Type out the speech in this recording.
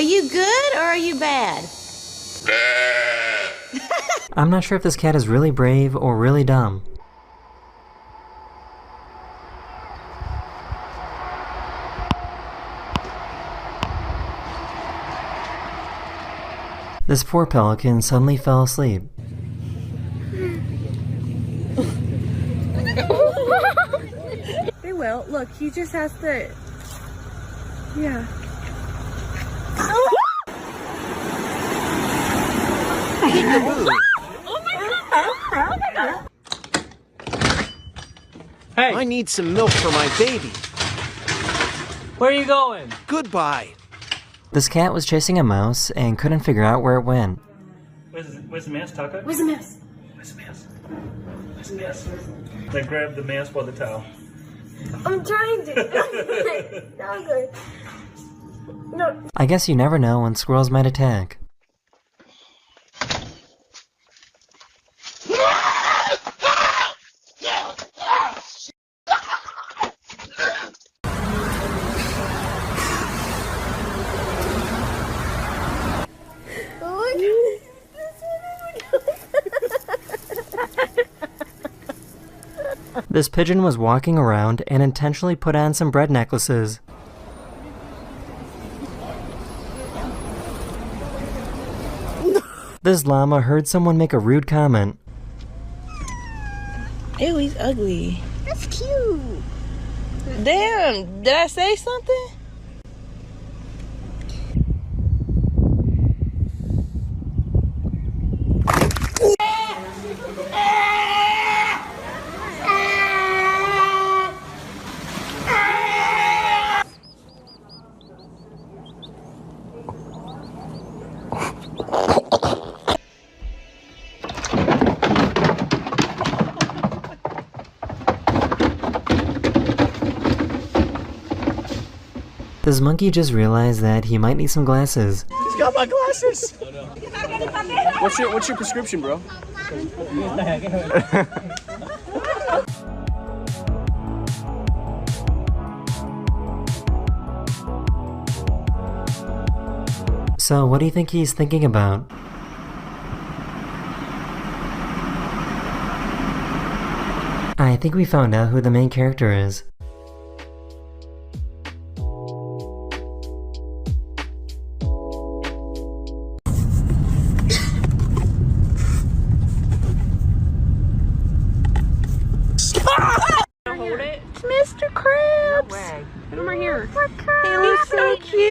Are you good or are you bad? I'm not sure if this cat is really brave or really dumb. This poor pelican suddenly fell asleep. They will. Look, he just has to... Yeah. Hey, I need some milk for my baby. where are you going? Goodbye. This cat was chasing a mouse and couldn't figure out where it went. Where's the mouse, Tucker? Where's the mouse? Where's the mouse? Where's the mouse? They grabbed the mouse by the tail. I'm trying to. Not good. No. I guess you never know when squirrels might attack. This pigeon was walking around and intentionally put on some bread necklaces. This llama heard someone make a rude comment. Ew, he's ugly. That's cute. Damn, did I say something? This monkey just realized that he might need some glasses. He's got my glasses. What's your prescription, bro? So what do you think he's thinking about? I think we found out who the main character is.